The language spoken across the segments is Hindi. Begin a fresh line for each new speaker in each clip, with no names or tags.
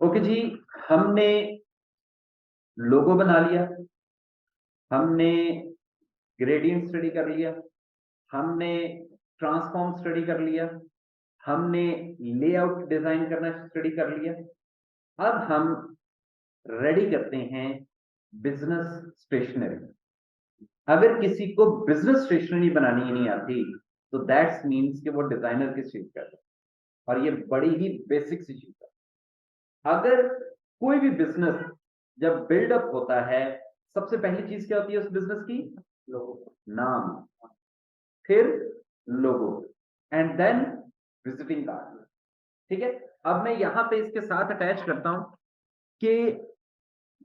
ओके जी। हमने लोगो बना लिया, हमने ग्रेडियंट स्टडी कर लिया, हमने ट्रांसफॉर्म स्टडी कर लिया, हमने लेआउट डिजाइन करना स्टडी कर लिया। अब हम रेडी करते हैं बिजनेस स्टेशनरी। अगर किसी को बिजनेस स्टेशनरी बनानी ही नहीं आती तो दैट्स मीन्स कि वो डिजाइनर की चीज कर रहे हैं। और ये बड़ी ही बेसिक सी चीज है। अगर कोई भी बिजनेस जब बिल्डअप होता है, सबसे पहली चीज क्या होती है उस बिजनेस की? लोगो, नाम, फिर लोगो, एंड देन विजिटिंग कार्ड। ठीक है। अब मैं यहां पे इसके साथ अटैच करता हूं कि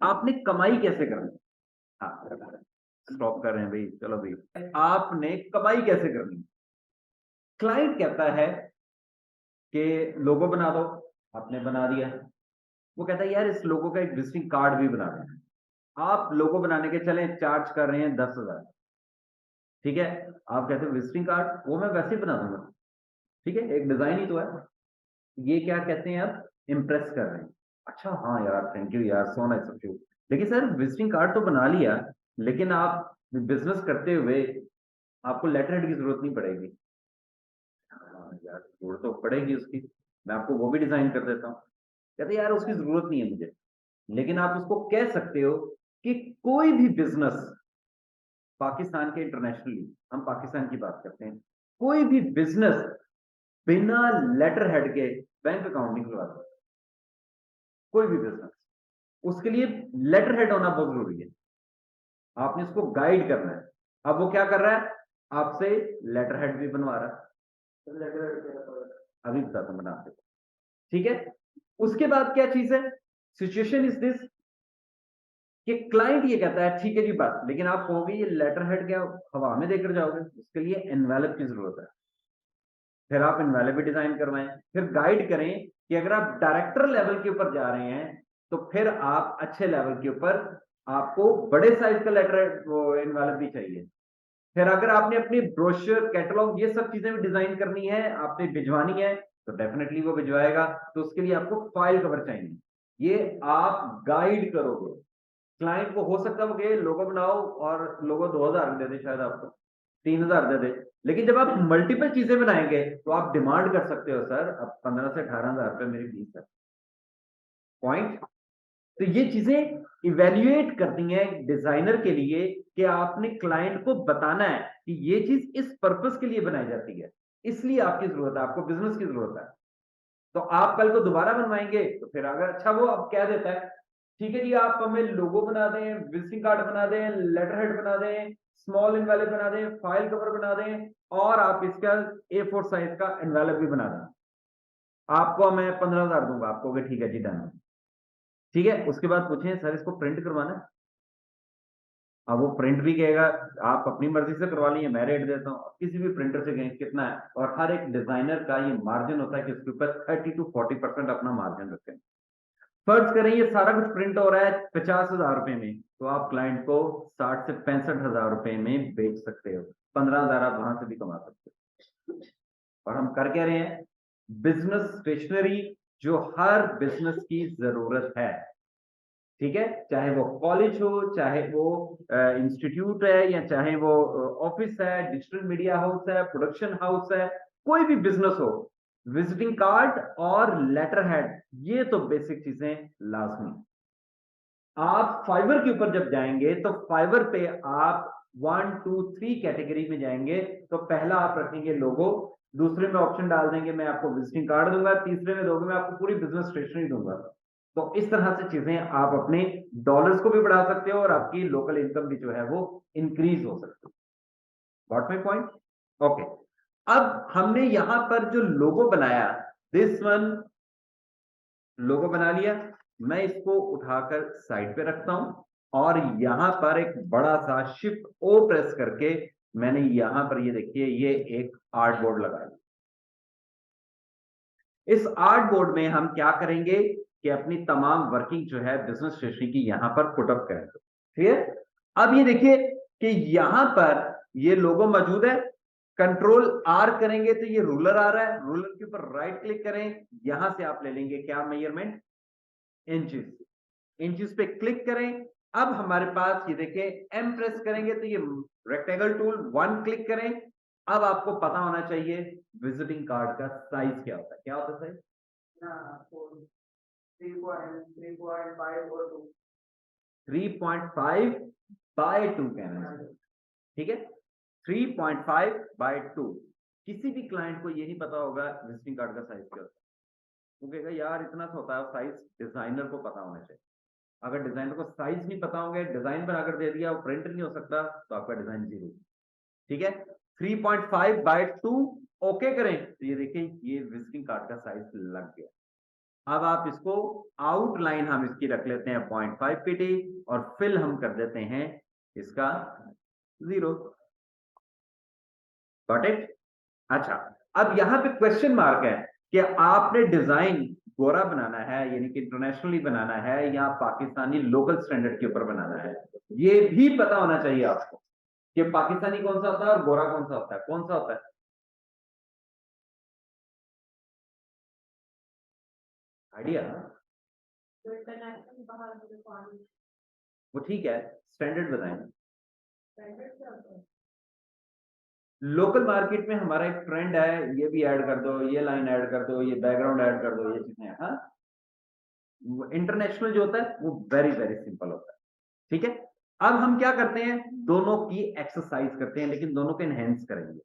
आपने कमाई कैसे करनी है। हाँ, स्टॉप कर रहे हैं भाई, चलो भाई, आपने कमाई कैसे करनी है। क्लाइंट कहता है कि लोगो बना दो, आपने बना दिया। वो कहता है यार इस लोगो का एक विजिटिंग कार्ड भी बना देना। आप लोगो बनाने के चले चार्ज कर रहे हैं 10,000। ठीक है। आप कहते हैं विजिटिंग कार्ड वो मैं वैसे ही बना दूंगा। ठीक है, एक डिजाइन ही तो है। ये क्या कहते हैं, अब इम्प्रेस कर रहे हैं। अच्छा हाँ यार, थैंक यू यार, सो नाइस ऑफ यू। लेकिन सर विजिटिंग कार्ड तो बना लिया, लेकिन आप बिजनेस करते हुए आपको लेटर हेड की जरूरत नहीं पड़ेगी। हाँ यार, जरूरत तो पड़ेगी उसकी, मैं आपको वो भी डिजाइन कर देता हूँ। कहते यार उसकी जरूरत नहीं है मुझे। लेकिन आप उसको कह सकते हो कि कोई भी बिजनेस पाकिस्तान के, इंटरनेशनली हम पाकिस्तान की बात करते हैं, कोई भी बिजनेस बिना लेटर हेड के बैंक अकाउंट नहीं खुलवा सकता। कोई भी बिजनेस, उसके लिए लेटर हेड होना बहुत जरूरी है। आपने उसको गाइड करना है। अब वो क्या कर रहा है, आपसे लेटर हेड भी बनवा रहा है। लेटर हेड अभी बताता हूं बनाते। ठीक है। उसके बाद क्या चीज है, सिचुएशन इज दिस कि क्लाइंट ये कहता है ठीक है जी बात, लेकिन आप कहोगे ये लेटर हेड क्या हवा में देकर जाओगे, उसके लिए एनवेलप की जरूरत है। फिर आप इनवैलिड भी डिजाइन करवाएं, फिर गाइड करें कि अगर आप डायरेक्टर लेवल के ऊपर जा रहे हैं तो फिर आप अच्छे लेवल के ऊपर आपको बड़े साइज का लेटर वो इनवैलिड भी चाहिए। फिर अगर आपने अपनी ब्रोशर, कैटलॉग, ये सब चीजें भी डिजाइन करनी है, आपने भिजवानी है, तो डेफिनेटली वो भिजवाएगा। तो उसके लिए आपको फाइल कवर चाहिए। ये आप गाइड करोगे क्लाइंट को। हो सकता है वो कहे लोगो बनाओ और लोगो 2,000 में दे दे, शायद आपको 3,000 दे दे। लेकिन जब आप मल्टीपल चीजें बनाएंगे तो आप डिमांड कर सकते हो सर अब 15 से 18,000 रुपए मेरी फीस है। पॉइंट। तो ये चीजें इवेल्युएट करती हैं डिजाइनर के लिए कि आपने क्लाइंट को बताना है कि ये चीज इस पर्पस के लिए बनाई जाती है, इसलिए आपकी जरूरत है, आपको बिजनेस की जरूरत है। तो आप कल को दोबारा बनवाएंगे तो फिर अगर अच्छा वो अब कह देता है ठीक है जी आप हमें लोगो बना दें, विजिटिंग कार्ड बना दें, लेटर हेड बना दें, स्मॉल इनवेलप बना दें, फाइल कवर बना दें, और आप इसका A4 साइज का एनवेलप भी बना दें, आपको मैं 15,000 दूंगा। आपको ठीक है जी डन। ठीक है। उसके बाद पूछें सर इसको प्रिंट करवाना है। अब वो प्रिंट भी कहेगा आप अपनी मर्जी से करवा लीजिए, मैं रेट देता हूँ। किसी भी प्रिंटर से कहें कितना है, और हर एक डिजाइनर का ये मार्जिन होता है कि उसके ऊपर 30 to 40% अपना मार्जिन रखें। फर्ज करें ये सारा कुछ प्रिंट हो रहा है 50,000 रुपए में, तो आप क्लाइंट को 60 से 65,000 रुपए में बेच सकते हो। 15,000 आप वहां से भी कमा सकते हो। और हम कर क्या रहे हैं, बिजनेस स्टेशनरी जो हर बिजनेस की जरूरत है। ठीक है, चाहे वो कॉलेज हो, चाहे वो इंस्टीट्यूट है, या चाहे वो ऑफिस है, डिजिटल मीडिया हाउस है, प्रोडक्शन हाउस है, कोई भी बिजनेस हो, विजिटिंग कार्ड और लेटर हेड ये तो बेसिक चीजें लाजमी। आप फाइवर के ऊपर जब जाएंगे तो फाइवर पे आप 1, 2, 3 कैटेगरी में जाएंगे। तो पहला आप रखेंगे लोगो, दूसरे में ऑप्शन डाल देंगे मैं आपको विजिटिंग कार्ड दूंगा, तीसरे में दोगे मैं आपको पूरी बिजनेस स्टेशनरी दूंगा। तो इस तरह से चीजें आप अपने डॉलर्स को भी बढ़ा सकते हो और आपकी लोकल इनकम भी जो है वो इंक्रीज हो सकती है। Got my point? ओके। अब हमने यहां पर जो लोगो बनाया, दिस वन लोगो बना लिया, मैं इसको उठाकर साइड पे रखता हूं और यहां पर एक बड़ा सा शिफ्ट O प्रेस करके मैंने यहां पर ये देखिए ये एक आर्ट बोर्ड लगाया। इस आर्ट बोर्ड में हम क्या करेंगे कि अपनी तमाम वर्किंग जो है बिजनेस स्टेशनरी की यहां पर पुटअप करेंगे। ठीक है। अब ये देखिए कि यहां पर ये लोगो मौजूद है। कंट्रोल R करेंगे तो ये रूलर आ रहा है, रूलर के ऊपर राइट क्लिक करें, यहां से आप ले लेंगे क्या मेजरमेंट, इंचेस, इंचेस पे क्लिक करें। अब हमारे पास ये देखें, एम प्रेस करेंगे तो ये रेक्टेंगल टूल, 1 क्लिक करें। अब आपको पता होना चाहिए विजिटिंग कार्ड का साइज क्या होता है। क्या होता है साइज? 3.5 बाय 2 कहना है, ठीक है, 3.5 बाय 2। किसी भी क्लाइंट को ये नहीं पता होगा विजिटिंग कार्ड का साइज क्या होता है, वो कहेगा यार इतना सा होता है, साइज डिजाइनर को पता होना चाहिए। अगर डिजाइनर को साइज नहीं पता होंगे, डिजाइन पर अगर दे दिया वो प्रिंट नहीं हो सकता, तो आपका डिजाइन 0, ठीक है। 3.5 बाय 2 ओके करें तो ये देखिए ये विजिटिंग कार्ड का साइज लग गया। अब आप इसको आउटलाइन हम इसकी रख लेते हैं 0.5 पीटी और फिल हम कर देते हैं इसका 0। Got it? अच्छा, अब यहां पे क्वेश्चन मार्क है कि आपने डिजाइन गोरा बनाना है यानी कि इंटरनेशनली बनाना है या पाकिस्तानी लोकल स्टैंडर्ड के ऊपर बनाना है। ये भी पता होना चाहिए आपको कि पाकिस्तानी कौन सा होता है और गोरा कौन सा होता है। कौन सा होता है? आइडिया? वो ठीक है, स्टैंडर्ड बताएं। लोकल मार्केट में हमारा एक ट्रेंड है, ये भी ऐड कर दो, ये लाइन ऐड कर दो, ये बैकग्राउंड ऐड कर दो, ये चीजें। हाँ, इंटरनेशनल जो होता है वो वेरी वेरी सिंपल होता है, ठीक है। अब हम क्या करते हैं, दोनों की एक्सरसाइज करते हैं, लेकिन दोनों को एनहेंस करेंगे।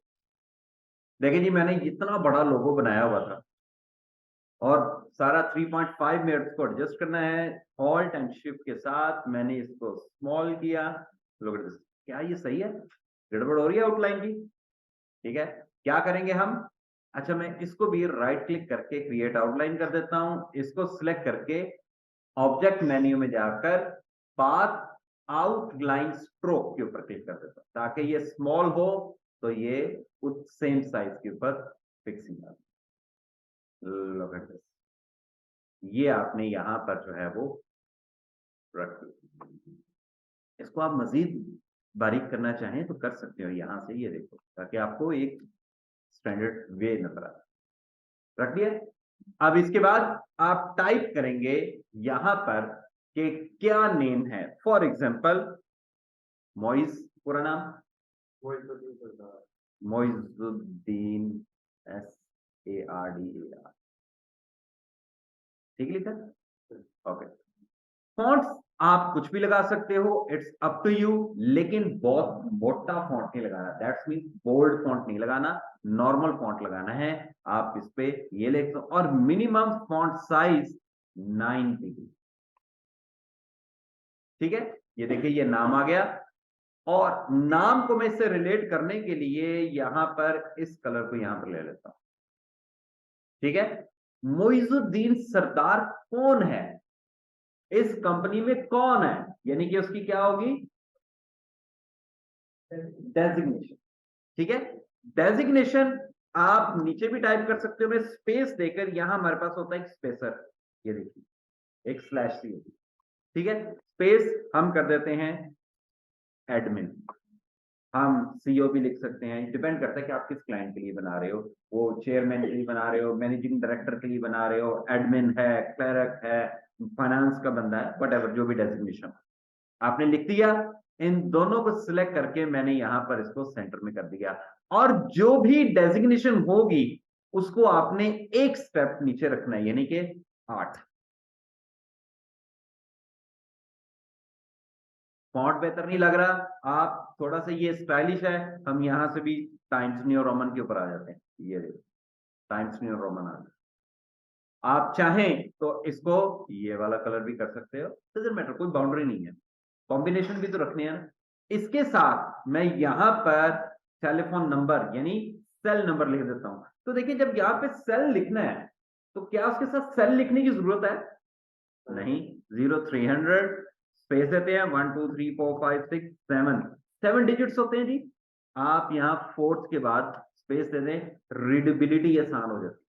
देखिए जी, मैंने इतना बड़ा लोगो बनाया हुआ था और सारा 3.5 मिनट्स को एडजस्ट करना है। ऑल्ट एंड शिफ्ट के साथ मैंने इसको स्मॉल किया। लोग क्या ये सही है? गड़बड़ हो रही है आउटलाइन की? ठीक है, क्या करेंगे हम? अच्छा, मैं इसको भी राइट क्लिक करके क्रिएट आउटलाइन कर देता हूं। इसको सिलेक्ट करके ऑब्जेक्ट मेन्यू में जाकर पाथ आउटलाइन स्ट्रोक के ऊपर क्लिक कर देता हूं ताकि ये स्मॉल हो तो ये उस सेम साइज के ऊपर फिक्सिंग आ। लुक एट दिस, ये आपने यहां पर जो है वो रख दिया। इसको आप मजीद बारीक करना चाहें तो कर सकते हो यहां से, ये देखो, ताकि आपको एक स्टैंडर्ड वे नजर आए। रख दिया। अब इसके बाद आप टाइप करेंगे यहां पर कि क्या नेम है। फॉर एग्जाम्पल मोइज, पूरा नाम मोइजुद्दीन, SARDAR, ठीक लिखा? ओके। फॉन्ट्स आप कुछ भी लगा सकते हो, इट्स अप टू यू, लेकिन बहुत मोटा फॉन्ट नहीं लगाना। दैट्स मीन बोल्ड फॉन्ट नहीं लगाना, नॉर्मल फॉन्ट लगाना है। आप इस पे ये लिख दो और मिनिमम फॉन्ट साइज 9 pb, ठीक है। ये देखिए ये नाम आ गया और नाम को मैं इससे रिलेट करने के लिए यहां पर इस कलर को यहां पर ले लेता हूं, ठीक है। मोइजुद्दीन सरदार कौन है, इस कंपनी में कौन है, यानी कि उसकी क्या होगी? डेजिग्नेशन, ठीक है। डेजिग्नेशन आप नीचे भी टाइप कर सकते हो, मैं स्पेस देकर यहां हमारे पास होता है एक स्पेसर, ये देखिए एक स्लैश सी होती है, ठीक है। स्पेस हम कर देते हैं एडमिन, हम सीओ भी लिख सकते हैं, डिपेंड करता है कि आप किस क्लाइंट के लिए बना रहे हो। वो चेयरमैन के लिए बना रहे हो, मैनेजिंग डायरेक्टर के लिए बना रहे हो, एडमिन है, क्लर्क है, फाइनेंस का बंदा है, वट जो भी डेजिग्नेशन आपने लिख दिया। इन दोनों को सिलेक्ट करके मैंने यहां पर इसको सेंटर में कर दिया और जो भी डेजिग्नेशन होगी उसको आपने एक स्टेप नीचे रखना है, यानी कि 8। फॉन्ट बेहतर नहीं लग रहा, आप थोड़ा सा ये स्टाइलिश है, हम यहां से भी टाइम्स न्यू रोमन के ऊपर आ जाते हैं। ये देखो टाइम्स न्यू रोमन आ गया। आप चाहें तो इसको ये वाला कलर भी कर सकते हो, डजंट मैटर, कोई बाउंड्री नहीं है, कॉम्बिनेशन भी तो रखनी है ना। इसके साथ मैं यहां पर टेलीफोन नंबर यानी सेल नंबर लिख देता हूं। तो देखिए जब यहां पे सेल लिखना है तो क्या उसके साथ सेल लिखने की जरूरत है? नहीं, 0300 स्पेस देते हैं, 1 2 3 4 5 6 7 डिजिट्स होते हैं जी। आप यहां फोर्थ के बाद स्पेस दे दें, रीडेबिलिटी आसान हो जाती है।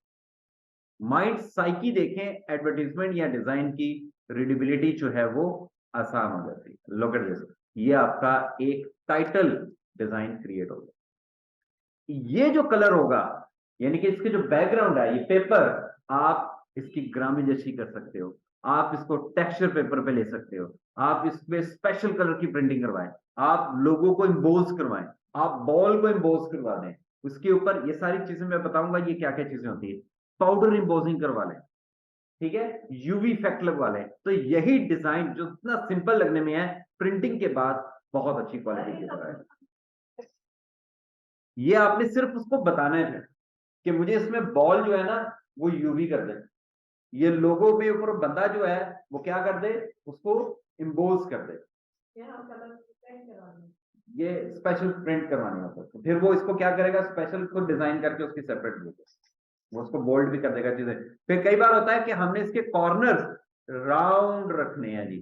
माइंड साइकी देखें, एडवर्टीजमेंट या डिजाइन की रीडेबिलिटी जो है वो आसान हो जाती है। लुक एट दिस, ये आपका एक टाइटल डिजाइन क्रिएट हो गया। ये जो कलर होगा यानी कि इसके जो बैकग्राउंड है, ये पेपर, आप इसकी ग्रामी जैसी कर सकते हो आप इसको टेक्सचर पेपर पे ले सकते हो, आप इस पे स्पेशल कलर की प्रिंटिंग करवाएं, आप लोगों को इम्बोज करवाएं, आप बॉल को इम्बोज करवा दें, उसके ऊपर ये सारी चीजें मैं बताऊंगा ये क्या क्या चीजें होती है, पाउडर इम्बोजिंग करवा लें, ठीक है, यूवी इफेक्ट लगवा लें। तो यही डिजाइन जो इतना सिंपल लगने में है, प्रिंटिंग के बाद बहुत अच्छी क्वालिटी की तरह है। ये आपने सिर्फ उसको बताना है कि मुझे इसमें बॉल जो है ना वो यूवी कर दे, ये लोगो पे ऊपर बंदा जो है वो क्या कर दे, उसको इम्बोज कर दे, ये स्पेशल प्रिंट करवानी होता है। तो फिर वो इसको क्या करेगा, स्पेशल को डिजाइन करके उसकी सेपरेट देगा, वो उसको बोल्ड भी कर देगा चीजें। फिर कई बार होता है कि हमने इसके कॉर्नर्स राउंड रखने हैं जी,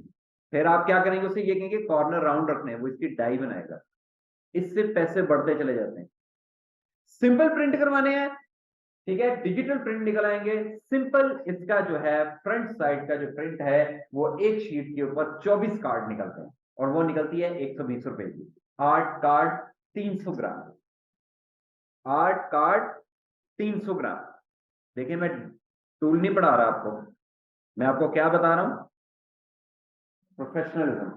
फिर आप क्या करेंगे, उसे ये कहेंगे कॉर्नर राउंड रखने हैं, वो इसकी डाई बनाएगा, इससे पैसे बढ़ते चले जाते हैं। सिंपल प्रिंट करवाने हैं, ठीक है, डिजिटल प्रिंट निकल आएंगे सिंपल। इसका जो है फ्रंट साइड का जो प्रिंट है वो एक शीट के ऊपर 24 कार्ड निकलते हैं, और वो निकलती है 120 रुपए की। 8 कार्ड 300 ग्राम, 8 कार्ड 300 ग्राम। देखिए मैं टूल नहीं पढ़ा रहा आपको, मैं आपको क्या बता रहा हूं, प्रोफेशनलिज्म।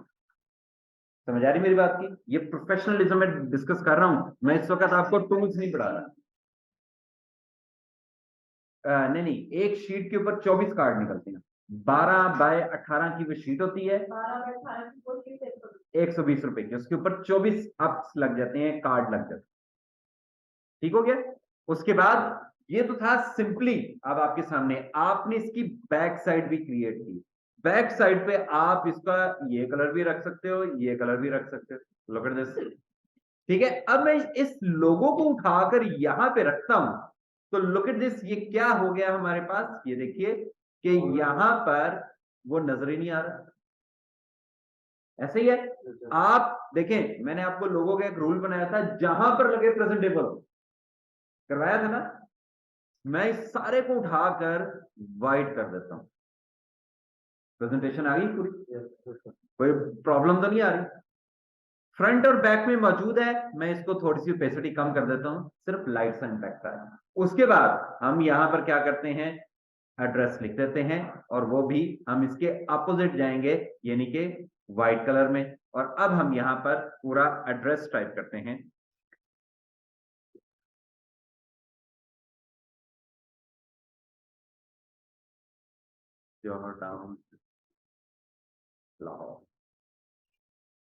समझ आ रही मेरी बात की, ये प्रोफेशनलिज्म में डिस्कस कर रहा हूं मैं, इस वक्त आपको टूल्स नहीं पढ़ा रहा। नहीं नहीं, एक शीट के ऊपर 24 कार्ड निकलते हैं, 12 बाय 18 की वो शीट होती है, 120 रुपए की, उसके ऊपर 24 अप्स लग जाते हैं, कार्ड लग जाते हैं, ठीक हो गया। उसके बाद ये तो था सिंपली, अब आपके सामने आपने इसकी बैक साइड भी क्रिएट की। बैक साइड पे आप इसका ये कलर भी रख सकते हो, ये कलर भी रख सकते हो, लुक एट दिस, ठीक है। अब मैं इस लोगो को उठाकर यहां पे रखता हूं, तो लुक एट दिस, ये क्या हो गया हमारे पास, ये देखिए कि यहां पर वो नजर ही नहीं आ रहा, ऐसे ही है। आप देखें, मैंने आपको लोगों का एक रूल बनाया था, जहां पर लगे प्रेजेंटेबल करवाया था ना, मैं इस सारे को उठाकर वाइट कर देता हूं, प्रेजेंटेशन आ गई पूरी, कोई प्रॉब्लम तो नहीं आ रही। फ्रंट और बैक में मौजूद है, मैं इसको थोड़ी सी ओपेसिटी कम कर देता हूं, सिर्फ लाइट सा इम्पैक्ट है। उसके बाद हम यहां पर क्या करते हैं, एड्रेस लिख देते हैं, और वो भी हम इसके अपोजिट जाएंगे, यानी कि व्हाइट कलर में। और अब हम यहां पर पूरा एड्रेस टाइप करते हैं, जौहर टाउन लाहौर।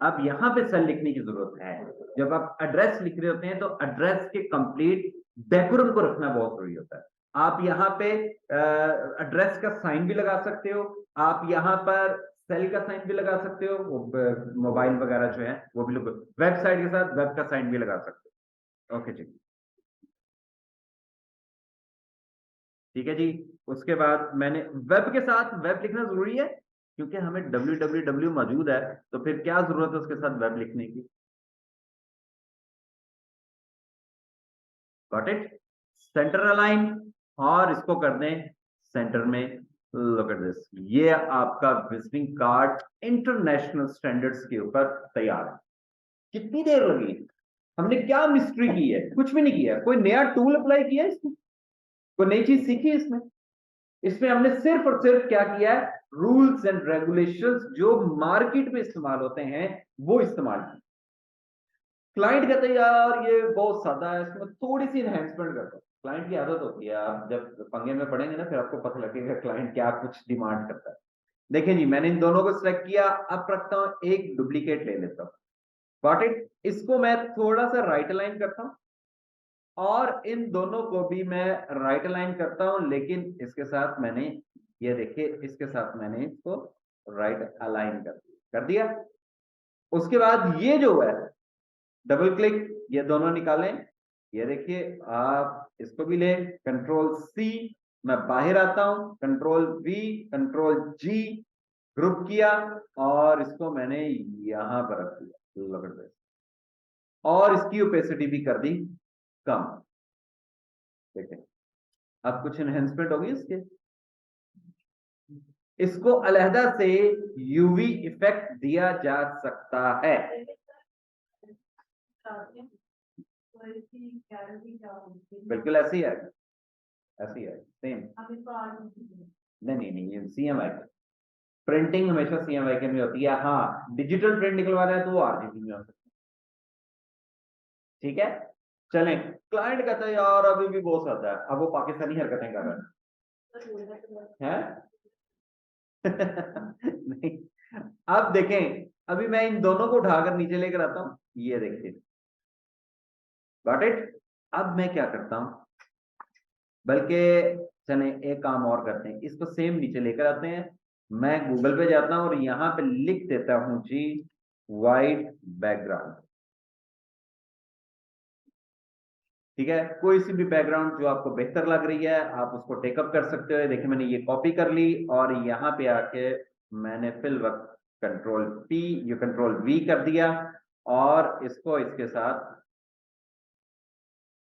अब यहां पे सेल लिखने की जरूरत है, जब आप एड्रेस लिख रहे होते हैं तो एड्रेस के कंप्लीट डेकोरम को रखना बहुत जरूरी होता है। आप यहाँ पे एड्रेस का साइन भी लगा सकते हो, आप यहाँ पर सेल का साइन भी लगा सकते हो, मोबाइल वगैरह जो है वो भी लोग वेबसाइट के साथ वेब का साइन भी लगा सकते हो। ओके जी, ठीक है जी। उसके बाद मैंने वेब के साथ वेब लिखना जरूरी है, क्योंकि हमें www मौजूद है, तो फिर क्या जरूरत है उसके साथ वेब लिखने की। गॉट इट, सेंटर अलाइन, और इसको कर दें सेंटर में। लुक एट दिस, ये आपका विजिटिंग कार्ड इंटरनेशनल स्टैंडर्ड्स के ऊपर तैयार है। कितनी देर लगी, हमने क्या मिस्ट्री की है, कुछ भी नहीं किया, कोई नया टूल अप्लाई किया है इसमें, कोई नई चीज सीखी है इसमें, इसमें हमने सिर्फ और सिर्फ क्या किया है, रूल्स एंड रेगुलेशंस जो मार्केट में इस्तेमाल होते हैं वो इस्तेमाल किए। क्लाइंट कहते हैं यार ये बहुत सादा है, इसमें थोड़ी सी इनहेंसमेंट कर दो। क्लाइंट की आदत होती है, आप जब पंगे में पड़ेंगे ना फिर आपको पता लगेगा क्लाइंट क्या कुछ डिमांड करता है। देखिए जी, मैंने इन दोनों को सिलेक्ट किया, अब रखता हूं एक डुप्लीकेट ले लेता हूं, गॉट इट। इसको मैं थोड़ा सा राइट अलाइन करता हूं, और इन दोनों को भी मैं राइट अलाइन करता हूं, लेकिन इसके साथ मैंने, ये देखिए इसके साथ मैंने इसको राइट अलाइन कर दिया। उसके बाद ये जो है डबल क्लिक, ये दोनों निकालें, ये देखिए आप इसको भी लें, कंट्रोल सी, मैं बाहर आता हूं, control we, control ji, group किया, और इसको मैंने यहां पर रख दिया, look at this, और इसकी ओपेसिटी भी कर दी कम। देखिए अब कुछ एनहेंसमेंट होगी इसके, इसको अलहदा से यूवी इफेक्ट दिया जा सकता है। बिल्कुल ऐसे ही आएगा, ऐसे ही आएगा सेम। नहीं नहीं नहीं, ये सीएम आएगा, प्रिंटिंग हमेशा CMYK में होती है। हाँ, डिजिटल प्रिंट निकलवाना है तो वो RGB में हो सकता है। ठीक है, चलें। क्लाइंट कहता है यार अभी भी बॉस आता है, अब वो पाकिस्तानी हरकतें कर रहा है नहीं, अब देखें, अभी मैं इन दोनों को उठाकर नीचे लेकर आता हूं, ये देखिए, गॉट इट। अब मैं क्या करता हूं, बल्कि चलें एक काम और करते हैं, इसको सेम नीचे लेकर आते हैं। मैं गूगल पे जाता हूं और यहां पे लिख देता हूं जी वाइट बैकग्राउंड। ठीक है, कोई सी भी बैकग्राउंड जो आपको बेहतर लग रही है आप उसको टेकअप कर सकते हो। देखिए मैंने ये कॉपी कर ली और यहाँ पे आके मैंने फिल वक्त Ctrl+P, ये Ctrl+V कर दिया और इसको इसके साथ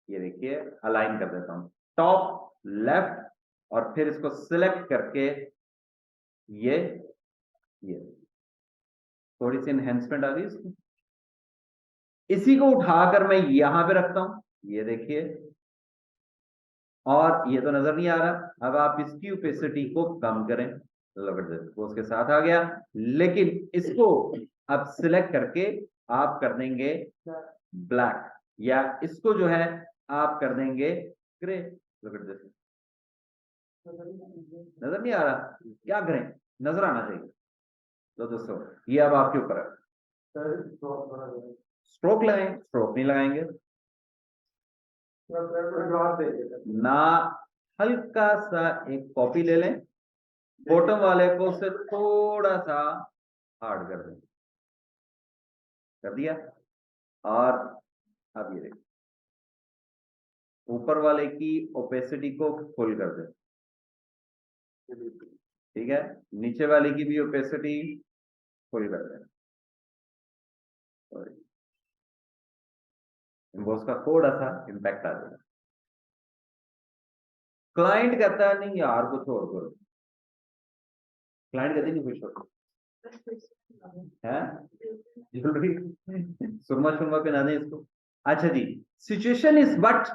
ये देखिए अलाइन कर देता हूं, टॉप लेफ्ट, और फिर इसको सिलेक्ट करके ये थोड़ी सी एनहेंसमेंट आ गई इसकी। इसी को उठाकर मैं यहां पे रखता हूं, ये देखिए, और ये तो नजर नहीं आ रहा। अब आप इसकी ओपेसिटी को कम करें, जबरदस्त वो उसके साथ आ गया। लेकिन इसको अब सिलेक्ट करके आप कर देंगे ब्लैक, या इसको जो है आप कर देंगे ग्रे। जबरदस्त, नजर नहीं आ रहा, क्या करें, नजर आना चाहिए। तो दोस्तों ये अब आपके ऊपर है। स्ट्रोक लगाएं, स्ट्रोक नहीं लगाएंगे ना, हल्का सा एक कॉपी ले लें, बॉटम वाले को से थोड़ा सा हार्ड कर दें, कर दिया। और अब ये देखिए ऊपर वाले की ओपेसिटी को फुल कर दें, ठीक है, नीचे वाले की भी ओपेसिटी फुल कर दें। इम्बोस का थोड़ा सा इम्पैक्ट आ जाएगा। क्लाइंट कहता है नहीं यार कुछ और करो, क्लाइंट कहते नहीं कुछ और है, ज्वेलरी सुरमा सुरमा पहना दें इसको। अच्छा जी, सिचुएशन इज बट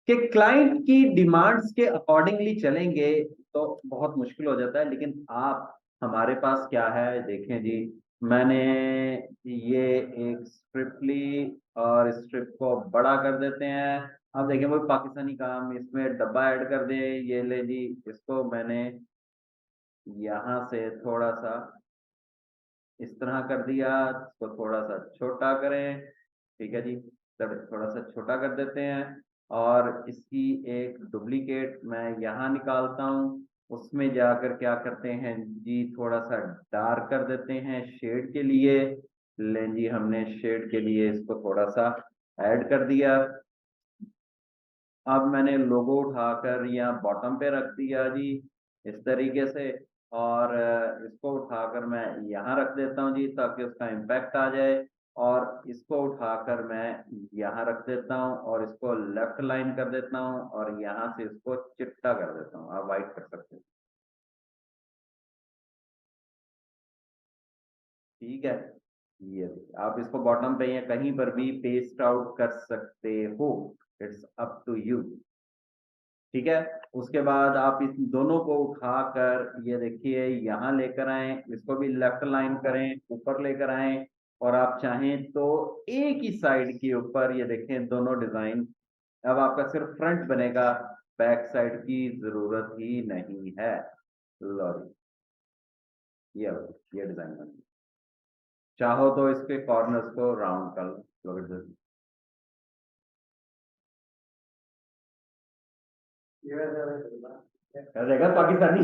कि क्लाइंट की डिमांड्स के अकॉर्डिंगली चलेंगे तो बहुत मुश्किल हो जाता है। लेकिन आप हमारे पास क्या है देखें जी, मैंने ये एक स्ट्रिप ली और स्ट्रिप को बड़ा कर देते हैं। अब देखें वो पाकिस्तानी काम, इसमें डब्बा ऐड कर दे, ये ले जी, इसको मैंने यहां से थोड़ा सा इस तरह कर दिया, इसको थोड़ा सा छोटा करें, ठीक है जी, थोड़ा सा छोटा कर देते हैं। और इसकी एक डुप्लीकेट मैं यहाँ निकालता हूँ, उसमें जाकर क्या करते हैं जी, थोड़ा सा डार्क कर देते हैं शेड के लिए। लें जी, हमने शेड के लिए इसको थोड़ा सा ऐड कर दिया। अब मैंने लोगो उठाकर यहाँ बॉटम पे रख दिया जी इस तरीके से, और इसको उठाकर मैं यहाँ रख देता हूँ जी ताकि उसका इम्पैक्ट आ जाए। और इसको उठाकर मैं यहाँ रख देता हूँ और इसको लेफ्ट लाइन कर देता हूँ और यहाँ से इसको चिट्टा कर देता हूँ, आप वाइट कर सकते हैं। ठीक है, ये आप इसको बॉटम पे या कहीं पर भी पेस्ट आउट कर सकते हो, इट्स अप टू यू। ठीक है, उसके बाद आप इस दोनों को उठाकर ये देखिए यहाँ लेकर आए, इसको भी लेफ्ट लाइन करें, ऊपर लेकर आए, और आप चाहें तो एक ही साइड के ऊपर ये देखें दोनों डिजाइन। अब आपका सिर्फ फ्रंट बनेगा, बैक साइड की जरूरत ही नहीं है। लो जी, ये डिजाइन बन गया। चाहो तो इसके कॉर्नर्स को राउंड कर लो, कर देगा पाकिस्तानी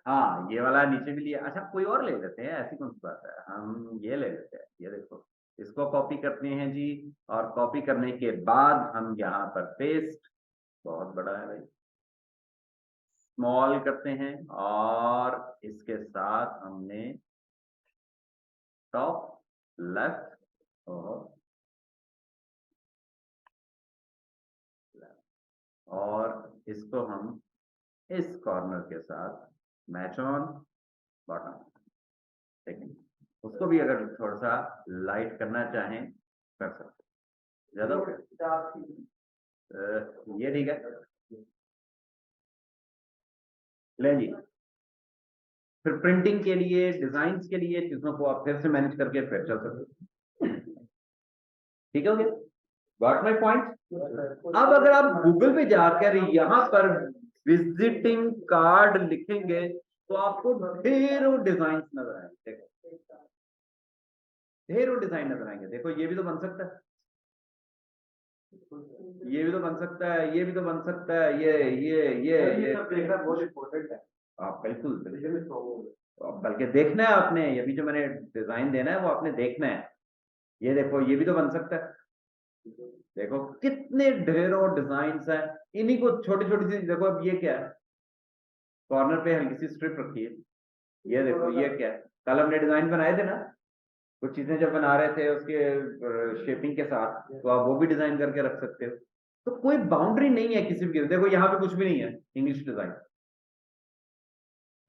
हाँ, ये वाला नीचे भी लिया। अच्छा कोई और ले लेते हैं, ऐसी कौन सी बात है, हम ये ले लेते हैं। ये देखो, इसको कॉपी करते हैं जी, और कॉपी करने के बाद हम यहाँ पर पेस्ट, बहुत बड़ा है भाई, स्मॉल करते हैं, और इसके साथ हमने टॉप लेफ्ट और इसको हम इस कॉर्नर के साथ मैच ऑन बॉटम। ठीक है, उसको भी अगर थोड़ा सा लाइट करना चाहें कर सकते हैं। ज्यादा ये ठीक है। ले जी, फिर प्रिंटिंग के लिए, डिजाइन के लिए चीजों को आप फिर से मैनेज करके फिर चल सकते हो। ठीक हो गया, गॉट माई पॉइंट। अब अगर आप गूगल पे जाकर यहां पर विजिटिंग कार्ड लिखेंगे तो आपको ढेरों डिजाइन नजर आएंगे। देखो ढेरों डिजाइन नजर आएंगे। देखो ये भी तो बन सकता है, ये भी तो बन सकता है, ये भी तो बन सकता है, ये सब देखना बहुत इंपॉर्टेंट है। आप बिल्कुल बल्कि देखना है आपने, ये भी जो मैंने डिजाइन देना है वो आपने देखना है। ये देखो ये भी तो बन सकता है। देखो कितने ढेरों डिजाइन है, इन्हीं को छोटी छोटी सी। देखो अब ये क्या है, कॉर्नर पे हल्की सी स्ट्रिप रखी है। ये देखो ये क्या है, कल हमने डिजाइन बनाए थे ना, कुछ चीजें जब बना रहे थे उसके शेपिंग के साथ, तो आप वो भी डिजाइन करके रख सकते हो। तो कोई बाउंड्री नहीं है किसी भी। देखो यहाँ पे कुछ भी नहीं है, इंग्लिश डिजाइन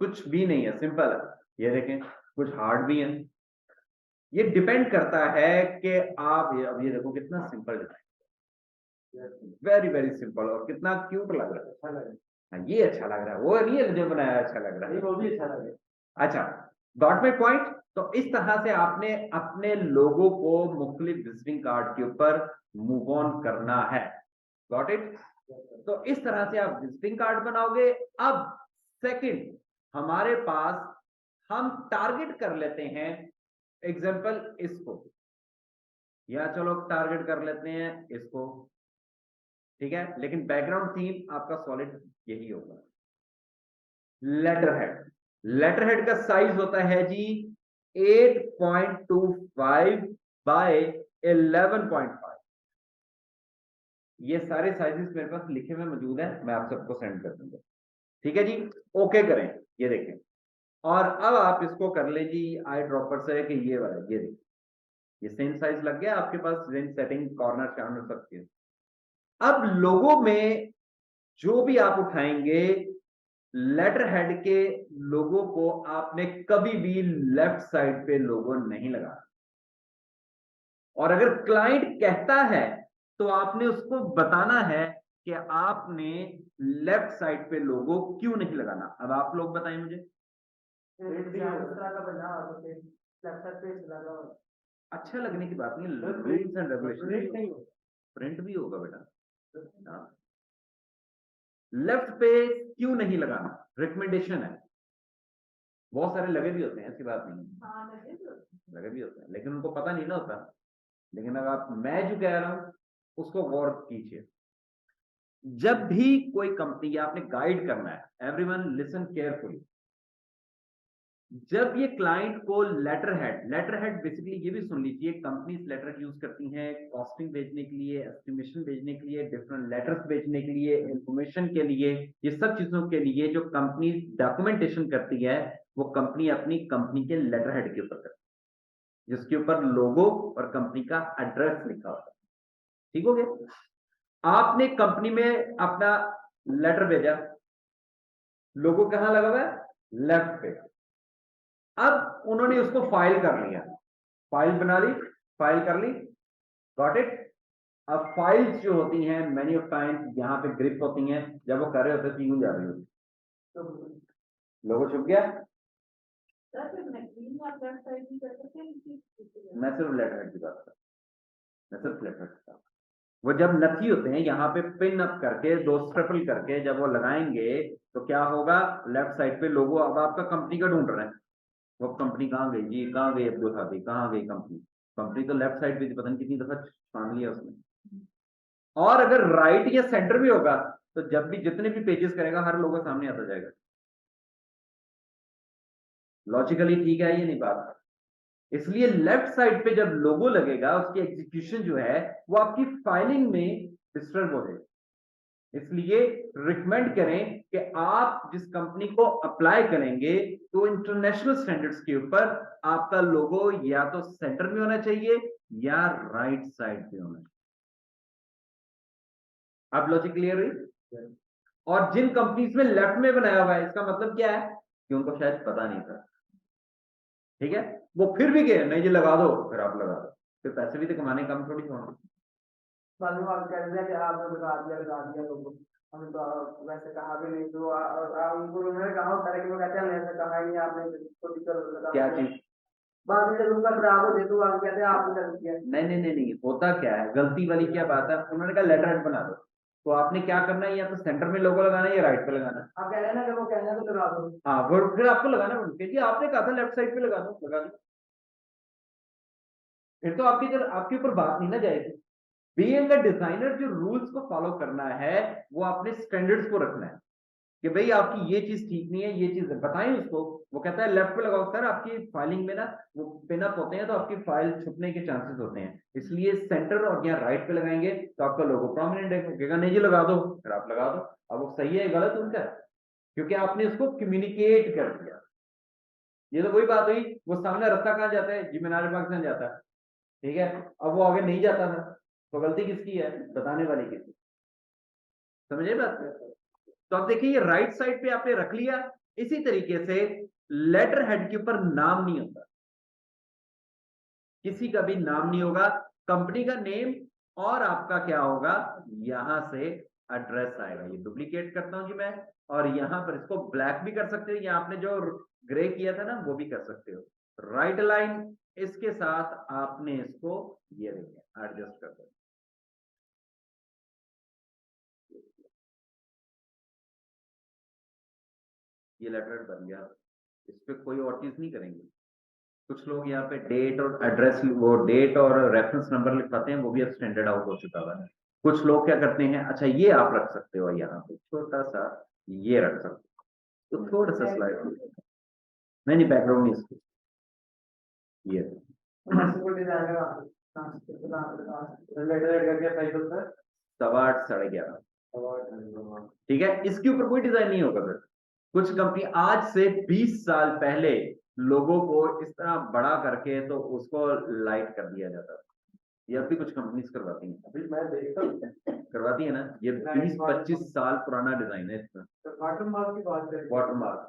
कुछ भी नहीं है, सिंपल है। ये देखें कुछ हार्ड भी है। ये डिपेंड करता है कि आप अब ये देखो कितना simple design, very very simple, और कितना क्यूट लग रहा है। अच्छा लग रहा है, हाँ ये अच्छा लग रहा है, वो नहीं है जो बनाया अच्छा लग रहा है, वो भी अच्छा लग रहा है। अच्छा, गॉट माई पॉइंट। तो इस तरह से आपने अपने लोगों को मुख्तलिफ विजिटिंग कार्ड के ऊपर मूव ऑन करना है। Got it. तो इस तरह से आप विजिटिंग कार्ड बनाओगे। अब सेकंड हमारे पास, हम टारगेट कर लेते हैं एग्जांपल इसको, या चलो टारगेट कर लेते हैं इसको, ठीक है, लेकिन बैकग्राउंड थीम आपका सॉलिड यही होगा। लेटर हेड, लेटर हेड का साइज होता है जी 8.25 बाय 11.5। ये सारे साइजेस मेरे पास लिखे हुए मौजूद हैं, मैं आप सबको सेंड कर दूंगा। ठीक है जी, ओके करें, ये देखें। और अब आप इसको कर ले जी आई ड्रॉपर से कि ये वाला, ये देखिए ये सेम साइज लग गया आपके पास, रेंज सेटिंग कॉर्नर शार्नर सबके। अब लोगों में जो भी आप उठाएंगे, लेटर हेड के लोगों को आपने कभी भी लेफ्ट साइड पे लोगो नहीं लगाना। और अगर क्लाइंट कहता है तो आपने उसको बताना है कि आपने लेफ्ट साइड पे लोगो क्यों नहीं लगाना। अब आप लोग बताएं मुझे। अच्छा लगने की बात नहीं, रूल्स एंड रेगुलेशन। प्रिंट भी होगा बेटा। लेफ्ट पे क्यों नहीं लगाना, रिकमेंडेशन है। बहुत सारे लगे भी होते हैं, ऐसी बात नहीं है, लगे भी होते हैं लेकिन उनको पता नहीं ना होता। लेकिन अगर आप, मैं जो कह रहा हूं उसको गौर कीजिए। जब भी कोई कंपनी, आपने गाइड करना है, एवरीवन लिसन केयरफुली। जब ये क्लाइंट को लेटर हेड बेसिकली ये भी सुन लीजिए, कंपनीज लेटर हेड यूज करती हैं कॉस्टिंग भेजने के लिए, एस्टिमेशन भेजने के लिए, डिफरेंट लेटर्स भेजने के लिए, इंफॉर्मेशन के लिए, ये सब चीजों के लिए जो कंपनी डॉक्यूमेंटेशन करती है, वो कंपनी अपनी कंपनी के लेटर हेड के ऊपर करती है, जिसके ऊपर लोगो और कंपनी का एड्रेस लिखा होता है। ठीक हो गया। आपने कंपनी में अपना लेटर भेजा, लोगो कहां लगा हुआ है, लेफ्ट पे। अब उन्होंने उसको फाइल कर लिया, फाइल बना ली, फाइल कर ली, गॉट इट। अब फाइल्स जो होती हैं मेनी ऑफ टाइम यहां पे ग्रिप होती हैं, जब वो कर रहे होते तो यूं जा रही होती, लोगो छुप गया। मैं सिर्फ लेटर हेड की बात कर, मैं सिर्फ लेटर हेड की बात। वो जब नथी होते हैं यहाँ पे पिन अप करके, दो स्ट्रपल करके जब वो लगाएंगे तो क्या होगा, लेफ्ट साइड पे लोगो अब आपका कंपनी का ढूंढ रहे हैं। वो कंपनी कहाँ गई जी, कहाँ गई अब्दुल हादी, कहाँ गई कंपनी। कंपनी तो लेफ्ट साइड पे थी, पता नहीं कितनी दफा छान लिया उसने। और अगर राइट या सेंटर भी होगा तो जब भी जितने भी पेजेस करेगा हर लोगो सामने आता जाएगा। लॉजिकली ठीक है ये नहीं बात। इसलिए लेफ्ट साइड पे जब लोगो लगेगा उसकी एग्जीक्यूशन जो है वो आपकी फाइलिंग में डिस्टर्ब हो जाएगी। इसलिए रिकमेंड करें कि आप जिस कंपनी को अप्लाई करेंगे तो इंटरनेशनल स्टैंडर्ड्स के ऊपर आपका लोगो या तो सेंटर में होना चाहिए या राइट साइड पे होना चाहिए। अब लॉजिक क्लियर हुई। और जिन कंपनीज में लेफ्ट में बनाया हुआ है, इसका मतलब क्या है कि उनको शायद पता नहीं था। ठीक है, वो फिर भी गए नहीं जी लगा दो, फिर आप लगा दो, फिर पैसे भी तो कमाने का, हम थोड़ी छोड़ना।
मालूम आप कह रहे थे कि आपने लगा दिया लोगों, हमने तो वैसे कहा भी नहीं, तो उनको उन्होंने कहा होता है कि वो कहते हैं हमने ऐसा कहा ही नहीं, आपने खुद ही कर लगा
क्या
दिया।
चीज?
बाद में जब उनका खराब हो जाए तो आप कहते हैं आपने कर दिया।
नहीं, होता क्या है, गलती वाली क्या बात है, उन्होंने कहा लेटर हेड बना दो, तो आपने क्या करना है, या तो सेंटर में लोगो लगाना है या राइट पे लगाना है।
आप कह रहे हैं ना कि वो कहना तो लगा दो।
हाँ, वो फिर आपको लगाना पड़ेगा जी, आपने कहा था लेफ्ट साइड पे लगा दो, लगा दो। फिर तो आपके ऊपर बात नहीं ना जाएगी। बीइंग अ डिजाइनर, जो रूल्स को फॉलो करना है वो अपने स्टैंडर्ड्स को रखना है कि भाई आपकी ये चीज ठीक नहीं है, ये चीज बताएं उसको। वो कहता है लेफ्ट पे लगाओ सर, आपकी फाइलिंग में ना वो पिन अप होते हैं तो आपकी फाइल छुपने के चांसेस होते हैं, इसलिए सेंटर और यहाँ राइट पे लगाएंगे तो आपका लोगो प्रोमिनेंट है। कहेगा नहीं जी लगा दो, फिर आप लगा दो। अब वो सही है गलत उनका, क्योंकि आपने उसको कम्युनिकेट कर दिया। ये तो वही बात हुई, वो सामने रास्ता कहाँ जाता है जी, मीनार पाकिस्तान जाता है, ठीक है, अब वो आगे नहीं जाता था, तो गलती किसकी है, बताने वाली किसकी। समझे बात? तो अब देखिए ये राइट साइड पे आपने रख लिया। इसी तरीके से लेटर हेड के ऊपर नाम नहीं होता, किसी का भी नाम नहीं होगा, कंपनी का नेम और आपका क्या होगा, यहां से एड्रेस आएगा। ये डुप्लीकेट करता हूं जी मैं, और यहां पर इसको ब्लैक भी कर सकते हो, या आपने जो ग्रे किया था ना वो भी कर सकते हो। राइट लाइन इसके साथ आपने इसको ये देखिए एडजस्ट कर दो। ये लेटर बन गया, इस पे कोई और चीज नहीं करेंगे। कुछ लोग यहाँ पे डेट और एड्रेस, वो डेट और रेफरेंस नंबर लिखवाते हैं, वो भी अब स्टैंडर्ड आउट हो चुका है। कुछ लोग क्या करते हैं, अच्छा ये आप रख सकते हो यहाँ पे छोटा सा, ये रख सकते हो, तो थोड़ा सा स्लाइड नहीं बैकग्राउंड नहीं इसको, ये सवा 8 साढ़े 11, ठीक है, इसके ऊपर कोई डिजाइन नहीं होगा। फिर कुछ कंपनी आज से 20 साल पहले लोगों को इस तरह बड़ा करके तो उसको लाइट कर दिया जाता था। ये अब भी कुछ कंपनीज करवाती हैं, अभी मैं देखता हूँ करवाती है ना, ये 20-25 साल पुराना डिजाइन है इसका। वाटर मार्क की बात करें, वाटर मार्क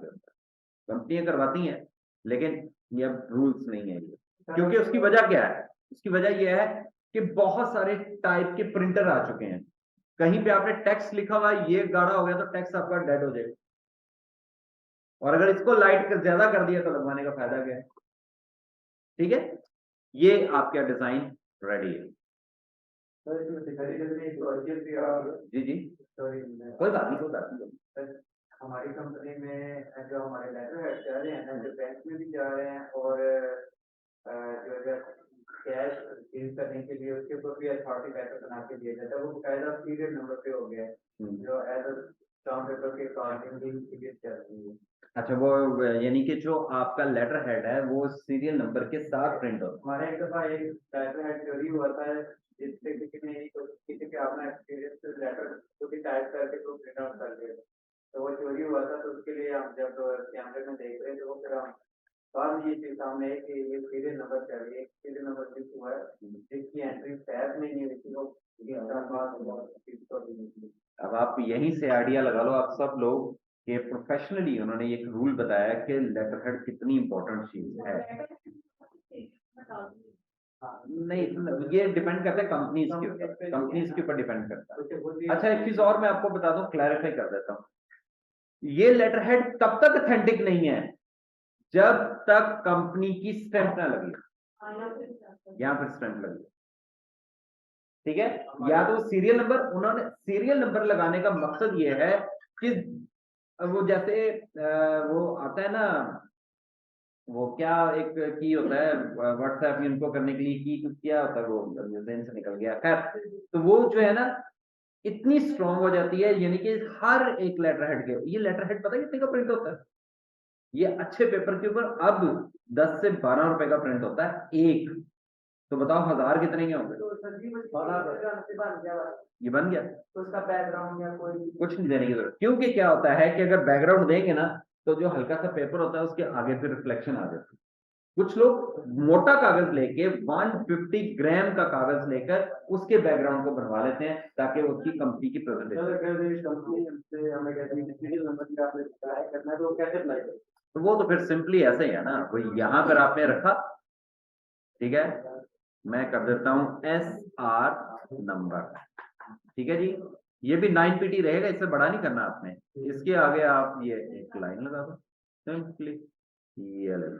कंपनियां करवाती हैं, लेकिन ये अब रूल्स नहीं है ये, क्योंकि उसकी वजह क्या है, उसकी वजह यह है कि बहुत सारे टाइप के प्रिंटर आ चुके हैं। कहीं पे आपने टेक्स्ट लिखा हुआ है, ये गाढ़ा हो गया तो टेक्स्ट आपका डेड हो जाएगा, और अगर इसको लाइट कर ज्यादा कर दिया तो लगवाने का फायदा क्या है। ठीक है, ये आपका डिजाइन रेडी है। जी जी, कोई बात नहीं, कोई बात नहीं। हमारी कंपनी में जो हमारे लेटर हेड जा रहे हैं ना, जो बैंक में भी जा रहे हैं, और जो है कैश रिसीव करने के लिए उसके ऊपर भी अथॉरिटी लेटर बना के दिया जाता है, वो बकायदा सीरियल नंबर पे हो गया है, जो एज स्टाम्प पेपर के अकॉर्डिंगली चलती है। अच्छा, वो यानी कि जो आपका लेटर हेड है वो सीरियल नंबर के साथ प्रिंट होता है। हमारे एक दफा एक लेटर हेड चोरी हुआ था, जिससे किसी के अपना एक्सपीरियंस लेटर जो कि टाइप करके तो प्रिंट आउट कर दिया, तो वो चोरी हुआ था, तो उसके लिए हम जब कैमरे में देख रहे थे, वो फिर हम बाद में ये चीज सामने है कि ये सीरियल नंबर चाहिए, सीरियल नंबर फिक्स हुआ है, जिसकी एंट्री टैब में नहीं हुई थी। अब आप यहीं से आइडिया लगा लो आप सब लोग कि प्रोफेशनली उन्होंने एक रूल बताया कि लेटर हेड कितनी इंपॉर्टेंट चीज है। नहीं, ये डिपेंड करता है कंपनीज के ऊपर, कंपनीज के ऊपर डिपेंड करता है। अच्छा, एक चीज और मैं आपको बता दूं, क्लैरिफाई कर देता हूँ, ये लेटर हेड तब तक ऑथेंटिक नहीं है जब तक कंपनी की स्टैंप ना लगी, यहाँ पर स्टैंप लगी, ठीक है। या तो सीरियल नंबर, उन्होंने सीरियल नंबर लगाने का मकसद ये है कि वो जैसे वो आता है ना, वो क्या एक की होता है व्हाट्सएप में उनको करने के लिए की, क्या होता है वो ज़हन से निकल गया, खैर, तो वो जो है ना इतनी स्ट्रांग हो जाती है, यानी कि हर एक लेटर हेड के, ये लेटर हेड पता है कितने का प्रिंट होता है, ये अच्छे पेपर के ऊपर अब 10 से 12 रुपए का प्रिंट होता है एक, तो बताओ 1000 कितने के होंगे। ये बन गया, तो उसका बैकग्राउंड या कोई कुछ नहीं देने की जरूरत, क्योंकि क्या होता है कि अगर बैकग्राउंड देंगे ना तो जो हल्का सा पेपर होता है उसके आगे फिर रिफ्लेक्शन आ जाती है। कुछ लोग मोटा कागज लेके 150 ग्राम का कागज लेकर उसके बैकग्राउंड को बनवा लेते हैं ताकि उसकी कंपनी की प्रेजेंटेशन, तो वो तो फिर सिंपली ऐसे ही है ना, कोई यहाँ पर आपने रखा, ठीक है, मैं कर देता हूं SR नंबर, ठीक है जी। ये भी 9 PT रहेगा, इससे बड़ा नहीं करना आपने। इसके आगे आप ये एक लाइन लगा दो सिंपली, ये ले लो।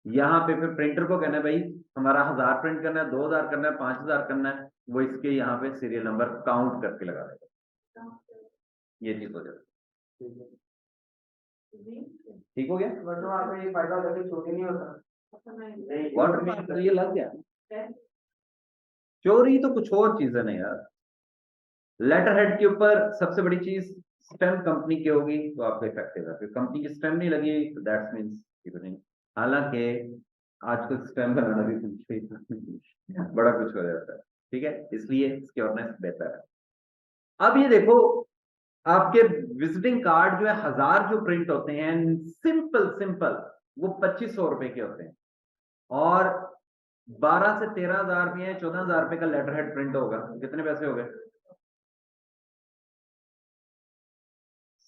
यहाँ पे फिर प्रिंटर को कहना है भाई हमारा 1000 प्रिंट करना है, 2000 करना है, 5000 करना है, वो इसके यहाँ पे सीरियल नंबर काउंट करके लगा देगा। ये चीज हो जाती है, ठीक हो गया।
वरना वहाँ पे ये फायदा होता है कि चोरी नहीं होता।
वाटर मार्क ये लग गया। चोरी तो कुछ और चीज है ना यार। लेटर हेड के ऊपर सबसे बड़ी चीज स्टेम कंपनी की होगी तो आपको इफेक्टिव है, फिर कंपनी की स्टेम नहीं लगी तो दैट्स मींस। हालांकि आजकल स्टेम बनाना भी बड़ा कुछ हो जाता है, ठीक है, इसलिए सिक्योरनेस बेहतर है। अब ये देखो, आपके विजिटिंग कार्ड जो है 1000 जो प्रिंट होते हैं सिंपल सिंपल, वो 2500 रुपए के होते हैं, और 12 से 13,000 में 14,000 रुपए का लेटर हेड प्रिंट होगा, कितने पैसे हो गए?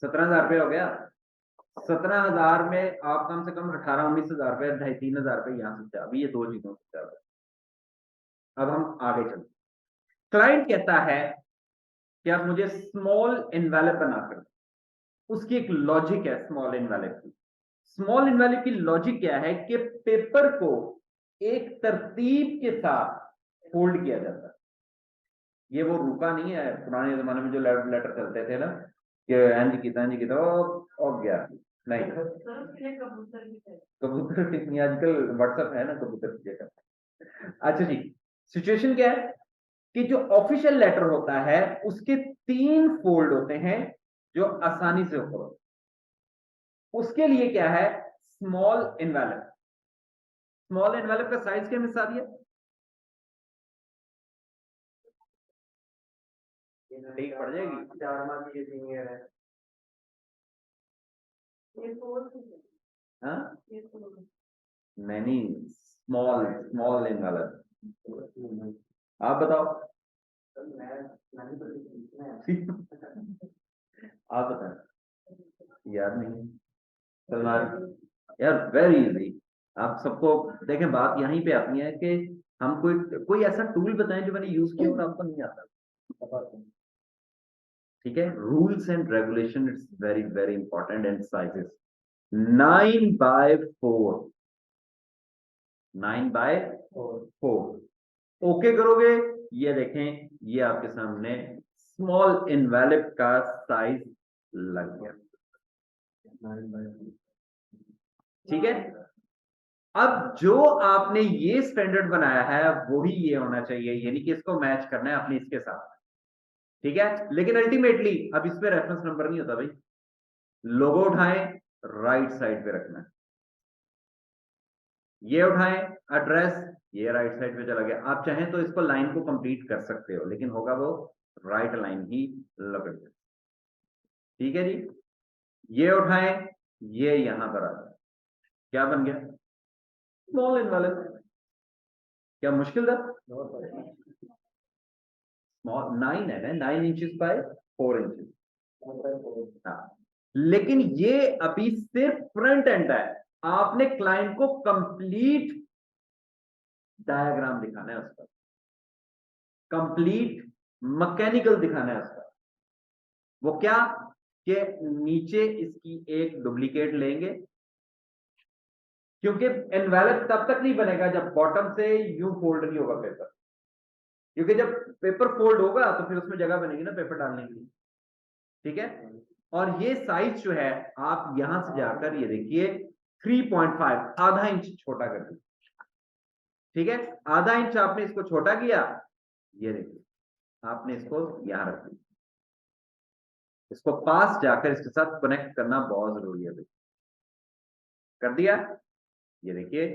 17,000 रुपये हो गया। 17,000 में आप कम से कम 18-19,000 रुपए, 2,500-3,000 रुपए यहाँ से, अभी ये दो चीजों से ज्यादा। अब हम आगे चलते, क्लाइंट कहता है कि आप मुझे स्मॉल इनवैल्यूप बनाकर, उसकी एक लॉजिक है स्मॉल इनवैल्यूप की। स्मॉल इनवैल्यूप की लॉजिक क्या है कि पेपर को एक तरतीब के साथ फोल्ड किया जाता है। ये वो रुका नहीं है पुराने जमाने में जो लेटर चलते थे ना कि इंज की तो गया, नहीं। कबूतर कितनी आजकल व्हाट्सएप है ना कबूतर की जगह। अच्छा जी, सिचुएशन क्या है कि जो ऑफिशियल लेटर होता है उसके 3 फोल्ड होते हैं जो आसानी से ऊपर होते हैं। उसके लिए क्या है, स्मॉल एनवेलप। स्मॉल एनवेलप का साइज क्या मिसा दिया? ठीक पड़ जाएगी।
4 माह की ये सीनियर है।
हाँ नहीं, स्मॉल स्मॉल एनवेलप। आप बताओ। आप बताओ। याद नहीं सलमान यार, वेरी इजी। आप सबको देखें, बात यहीं पे आती है कि हम कोई ऐसा टूल बताएं जो मैंने यूज किया और आपको नहीं आता। ठीक है, rules and regulation it's very very important, and sizes 9/4, 9/4 okay करोगे। ये देखें, ये आपके सामने स्मॉल इनवैलिड का साइज लग गया, ठीक है। अब जो आपने ये स्टैंडर्ड बनाया है वही ये होना चाहिए, यानी कि इसको मैच करना है अपने इसके साथ, ठीक है। लेकिन अल्टीमेटली अब इस पे रेफरेंस नंबर नहीं होता भाई, लोगो उठाएं राइट साइड पे रखना है, ये उठाएं एड्रेस, ये राइट साइड पे चला गया। आप चाहें तो इसको लाइन को कंप्लीट कर सकते हो, लेकिन होगा वो राइट लाइन ही लगड़, ठीक है जी। ये उठाएं, ये यहां पर आ जाए, क्या बन गया? Small invalid. क्या मुश्किल था? स्मॉल 9 है ना, 9 इंचेस बाय 4 इंचेस। हाँ, लेकिन ये अभी सिर्फ फ्रंट एंड है, आपने क्लाइंट को कंप्लीट डायग्राम दिखाना है उसका, कंप्लीट मैकेनिकल दिखाना है उसका। वो क्या कि नीचे इसकी एक डुप्लीकेट लेंगे, क्योंकि एनवेलप तब तक नहीं बनेगा जब बॉटम से यूं फोल्ड नहीं होगा पेपर, क्योंकि जब पेपर फोल्ड होगा तो फिर उसमें जगह बनेगी ना पेपर डालने के लिए, ठीक है। और ये साइज जो है आप यहां से जाकर ये देखिए 3.5, आधा इंच छोटा कर दिया, ठीक है। आधा इंच आपने इसको छोटा किया, ये देखिए आपने इसको यहां रख दिया, इसको पास जाकर इसके साथ कनेक्ट करना बहुत जरूरी है, कर दिया। ये देखिए,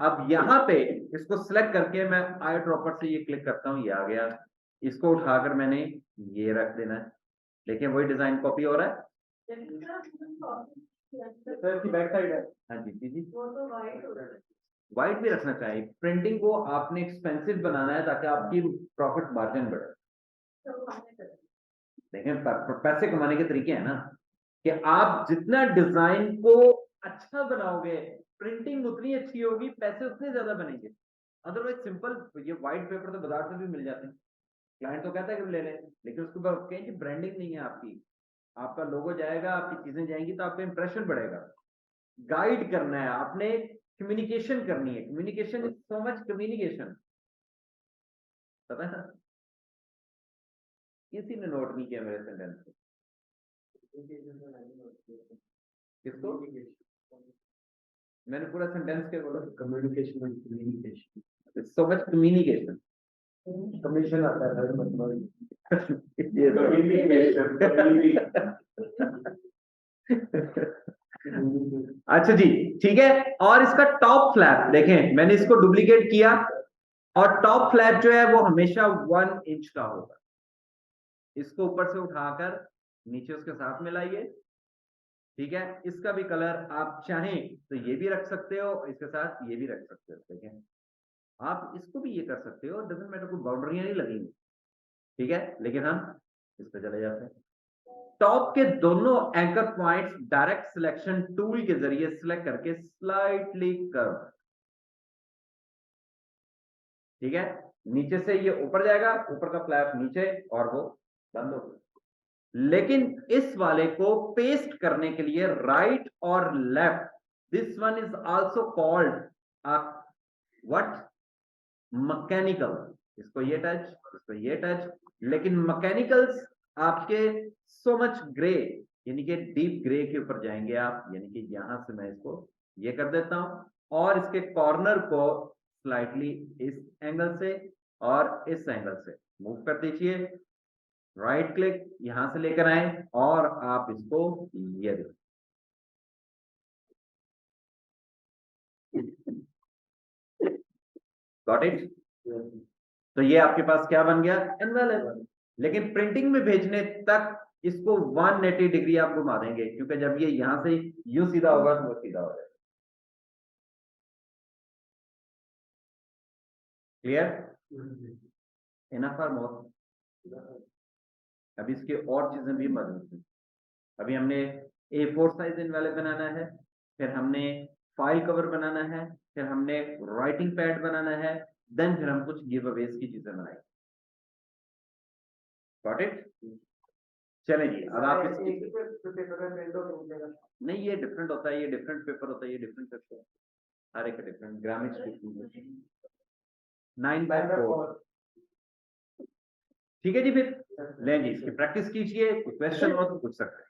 अब यहां पे इसको सिलेक्ट करके मैं आई ड्रॉपर से ये क्लिक करता हूं, ये आ गया। इसको उठाकर मैंने ये रख देना है, देखिए वही डिजाइन कॉपी हो रहा है।
सर की बैक साइड है।
हाँ जी जी जी, व्हाइट भी रखना चाहिए। प्रिंटिंग को आपने एक्सपेंसिव बनाना है ताकि आपकी प्रॉफिट मार्जिन बढ़े। देखें, पैसे कमाने के तरीके हैं ना, कि आप जितना डिजाइन को अच्छा बनाओगे, प्रिंटिंग उतनी अच्छी होगी, पैसे उतने ज्यादा बनेंगे। अदरवाइज सिंपल ये व्हाइट पेपर तो बाजार से भी मिल जाते हैं, क्लाइंट तो कहता है कि ले लें, लेकिन उसके बाद कहें कि ब्रांडिंग नहीं है आपकी, आपका लोगो जाएगा, आपकी चीजें जाएंगी, तो आपका इंप्रेशन बढ़ेगा। गाइड करना है आपने, कम्युनिकेशन करनी है, communication is so much communication, पता है ना? किसी ने नोट नहीं किया मेरे सेंटेंस को, किसको? मैंने पूरा सेंटेंस क्या बोला?
Communication and communication,
it's so much communication.
Commission आता है मतलब
ये तो अच्छा जी, ठीक है। और इसका टॉप फ्लैप देखें, मैंने इसको डुप्लीकेट किया, और टॉप फ्लैप जो है वो हमेशा 1 इंच का होगा। इसको ऊपर से उठाकर नीचे उसके साथ मिलाइए, ठीक है। इसका भी कलर आप चाहें तो ये भी रख सकते हो, इसके साथ ये भी रख सकते हो, ठीक है। आप इसको भी ये कर सकते हो, डजंट मैटर, कोई बाउंड्रियां नहीं लगेंगी, ठीक है। लेकिन हम इस पे चले जाते हैं। टॉप के दोनों anchor points direct selection tool के जरिए सिलेक्ट करके स्लाइटली कर्व, ठीक है। नीचे से ये ऊपर जाएगा, ऊपर का फ्लैप नीचे, और वो बंद हो गया। लेकिन इस वाले को पेस्ट करने के लिए राइट और left, this one is also called what, mechanical. इसको ये टच, इसको ये टच, लेकिन मैकेनिकल्स आपके सो मच ग्रे, यानी कि डीप ग्रे के ऊपर जाएंगे आप, यानी कि यहां से मैं इसको ये कर देता हूं, और इसके कॉर्नर को स्लाइटली इस एंगल से और इस एंगल से मूव कर दीजिए, राइट क्लिक यहां से लेकर आए, और आप इसको ये देखो, गॉट इट। तो ये आपके पास क्या बन गया, एनवेलप। लेकिन प्रिंटिंग में भेजने तक इसको 180 डिग्री आप घुमा देंगे, क्योंकि जब ये यहां से यूं सीधा होगा तो वो सीधा हो जाएगा। क्लियर? इनफ और मोर? अभी इसकी और चीजें भी मौजूद हैं। अभी हमने A4 साइज एनवेलप बनाना है, फिर हमने फाइल कवर बनाना है, फिर हमने राइटिंग पैड बनाना है, देन फिर हम कुछ गिव अवेज की चीजें बनाएंगे। Got it? चलें जी, अब आप
एक ही पेपर में प्रिंट हो जाएगा।
नहीं, ये डिफरेंट होता है, ये डिफरेंट पेपर होता है, ये डिफरेंट पेपर, हर एक डिफरेंट ग्रामिक्स 9/4, ठीक है जी। फिर लें जी, इसकी प्रैक्टिस कीजिए, कोई क्वेश्चन हो तो पूछ सकते हैं।